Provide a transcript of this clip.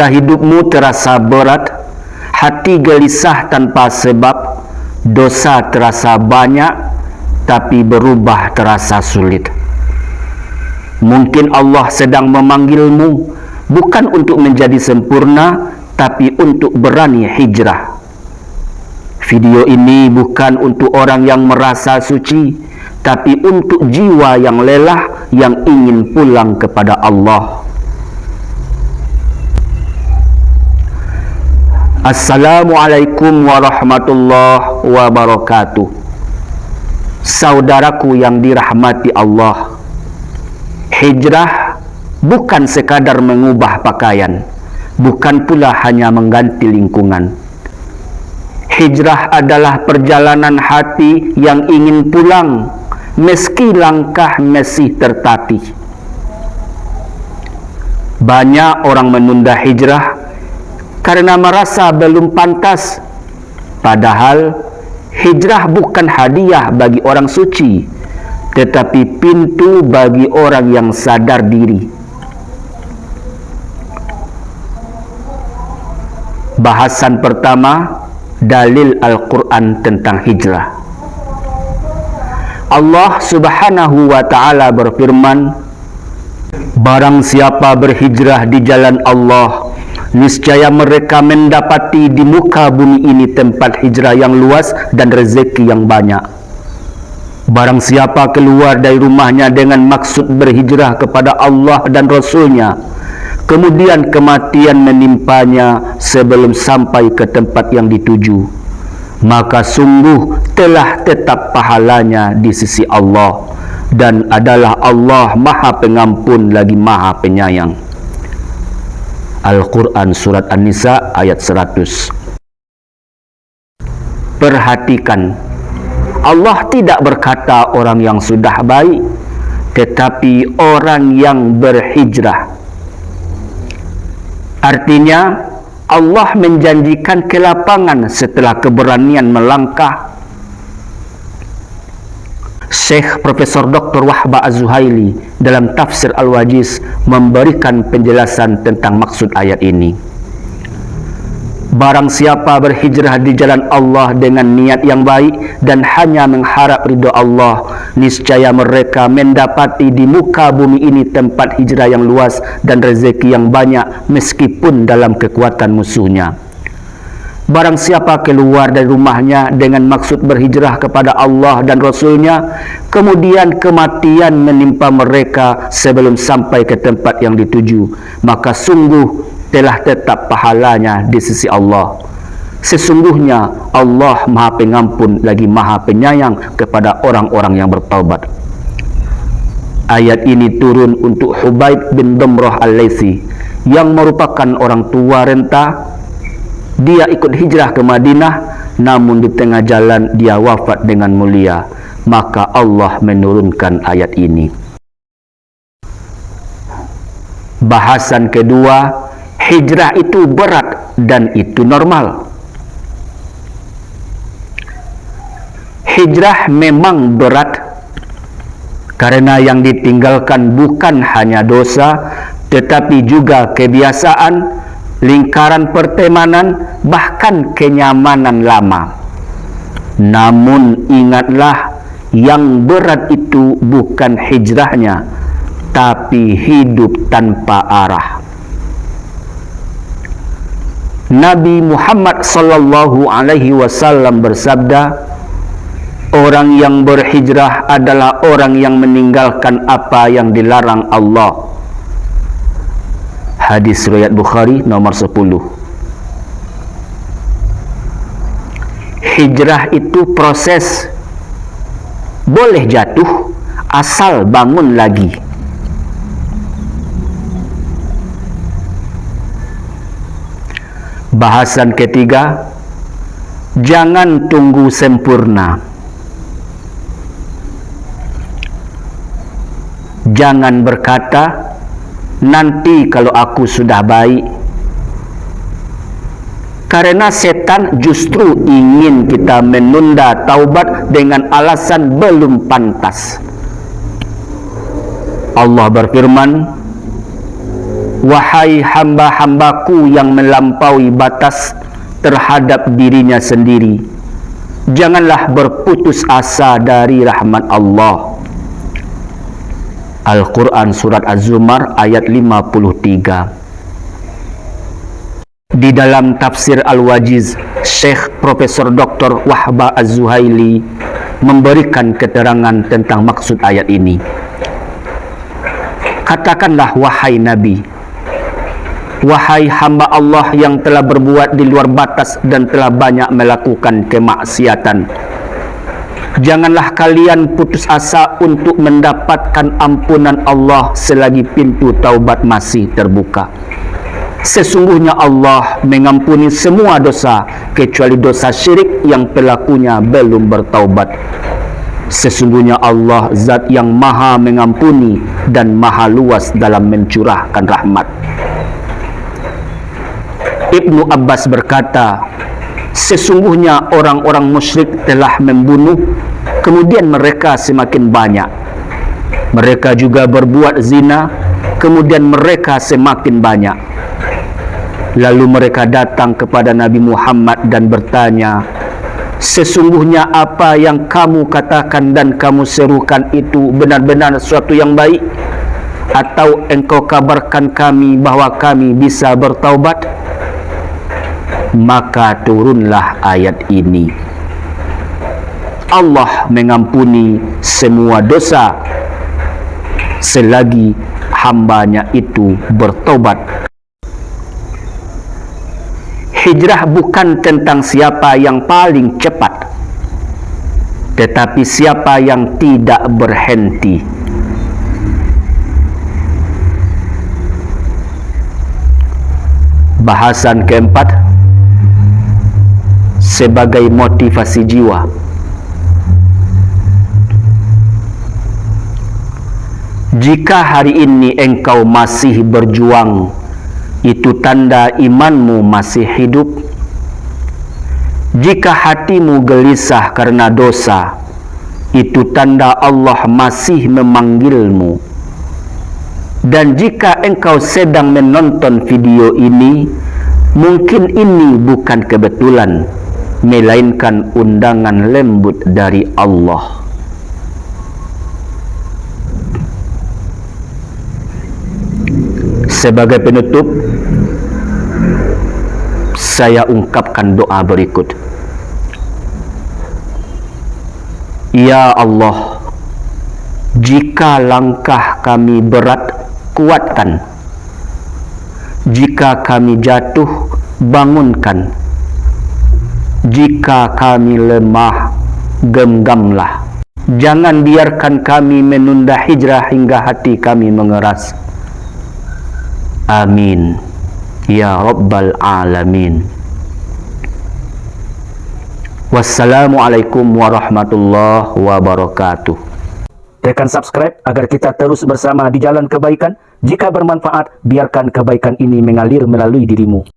Jika hidupmu terasa berat, hati gelisah tanpa sebab, dosa terasa banyak, tapi berubah terasa sulit. Mungkin Allah sedang memanggilmu bukan untuk menjadi sempurna, tapi untuk berani hijrah. Video ini bukan untuk orang yang merasa suci, tapi untuk jiwa yang lelah, yang ingin pulang kepada Allah. Assalamualaikum warahmatullahi wabarakatuh. Saudaraku yang dirahmati Allah, hijrah bukan sekadar mengubah pakaian, bukan pula hanya mengganti lingkungan. Hijrah adalah perjalanan hati yang ingin pulang, meski langkah masih tertatih. Banyak orang menunda hijrah karena merasa belum pantas, padahal hijrah bukan hadiah bagi orang suci, tetapi pintu bagi orang yang sadar diri. Bahasan pertama, dalil Al-Quran tentang hijrah. Allah Subhanahu wa ta'ala berfirman, barang siapa berhijrah di jalan Allah, niscaya mereka mendapati di muka bumi ini tempat hijrah yang luas dan rezeki yang banyak. Barang siapa keluar dari rumahnya dengan maksud berhijrah kepada Allah dan Rasulnya, kemudian kematian menimpanya sebelum sampai ke tempat yang dituju, maka sungguh telah tetap pahalanya di sisi Allah, dan adalah Allah Maha Pengampun lagi Maha Penyayang. Al-Quran Surat An-Nisa ayat 100. Perhatikan, Allah tidak berkata orang yang sudah baik, tetapi orang yang berhijrah. Artinya, Allah menjanjikan kelapangan setelah keberanian melangkah. Syekh Profesor Dr. Wahbah Az-Zuhaili dalam tafsir Al-Wajiz memberikan penjelasan tentang maksud ayat ini. Barang siapa berhijrah di jalan Allah dengan niat yang baik dan hanya mengharap ridha Allah, niscaya mereka mendapati di muka bumi ini tempat hijrah yang luas dan rezeki yang banyak, meskipun dalam kekuatan musuhnya. Barang siapa keluar dari rumahnya dengan maksud berhijrah kepada Allah dan Rasulnya, kemudian kematian menimpa mereka sebelum sampai ke tempat yang dituju, maka sungguh telah tetap pahalanya di sisi Allah. Sesungguhnya Allah Maha Pengampun lagi Maha Penyayang kepada orang-orang yang bertaubat. Ayat ini turun untuk Hubaib bin Damrah Al-Laythi yang merupakan orang tua renta. Dia ikut hijrah ke Madinah, namun di tengah jalan dia wafat dengan mulia. Maka Allah menurunkan ayat ini. Bahasan kedua, hijrah itu berat dan itu normal. Hijrah memang berat karena yang ditinggalkan bukan hanya dosa, tetapi juga kebiasaan, lingkaran pertemanan, bahkan kenyamanan lama. Namun ingatlah, yang berat itu bukan hijrahnya, tapi hidup tanpa arah. Nabi Muhammad sallallahu alaihi wasallam bersabda, orang yang berhijrah adalah orang yang meninggalkan apa yang dilarang Allah. Hadis riwayat Bukhari nomor 10. Hijrah itu proses. Boleh jatuh, asal bangun lagi. Bahasan ketiga, jangan tunggu sempurna. Jangan berkata, nanti kalau aku sudah baik. Karena setan justru ingin kita menunda taubat dengan alasan belum pantas. Allah berfirman, Wahai hamba-hambaku yang melampaui batas terhadap dirinya sendiri, janganlah berputus asa dari rahmat Allah. Al-Quran Surat Az-Zumar ayat 53. Di dalam tafsir Al-Wajiz, Syekh Profesor Dr. Wahbah Az-Zuhaili memberikan keterangan tentang maksud ayat ini. Katakanlah wahai Nabi, wahai hamba Allah yang telah berbuat di luar batas dan telah banyak melakukan kemaksiatan, janganlah kalian putus asa untuk mendapatkan ampunan Allah selagi pintu taubat masih terbuka. Sesungguhnya Allah mengampuni semua dosa kecuali dosa syirik yang pelakunya belum bertaubat. Sesungguhnya Allah zat yang maha mengampuni dan maha luas dalam mencurahkan rahmat. Ibnu Abbas berkata, sesungguhnya orang-orang musyrik telah membunuh, kemudian mereka semakin banyak. Mereka juga berbuat zina, kemudian mereka semakin banyak. Lalu mereka datang kepada Nabi Muhammad dan bertanya, sesungguhnya apa yang kamu katakan dan kamu serukan itu benar-benar sesuatu yang baik? Atau engkau kabarkan kami bahwa kami bisa bertaubat? Maka turunlah ayat ini. Allah mengampuni semua dosa selagi hambanya itu bertobat. Hijrah bukan tentang siapa yang paling cepat, tetapi siapa yang tidak berhenti. Bahasan keempat, sebagai motivasi jiwa. Jika hari ini engkau masih berjuang, itu tanda imanmu masih hidup. Jika hatimu gelisah karena dosa, itu tanda Allah masih memanggilmu. Dan jika engkau sedang menonton video ini, mungkin ini bukan kebetulan, melainkan undangan lembut dari Allah. Sebagai penutup, saya ungkapkan doa berikut. Ya Allah, jika langkah kami berat, kuatkan. Jika kami jatuh, bangunkan. Jika kami lemah, genggamlah. Jangan biarkan kami menunda hijrah hingga hati kami mengeras. Amin ya Rabbal Alamin. Wassalamualaikum warahmatullahi wabarakatuh. Tekan subscribe agar kita terus bersama di jalan kebaikan. Jika bermanfaat, biarkan kebaikan ini mengalir melalui dirimu.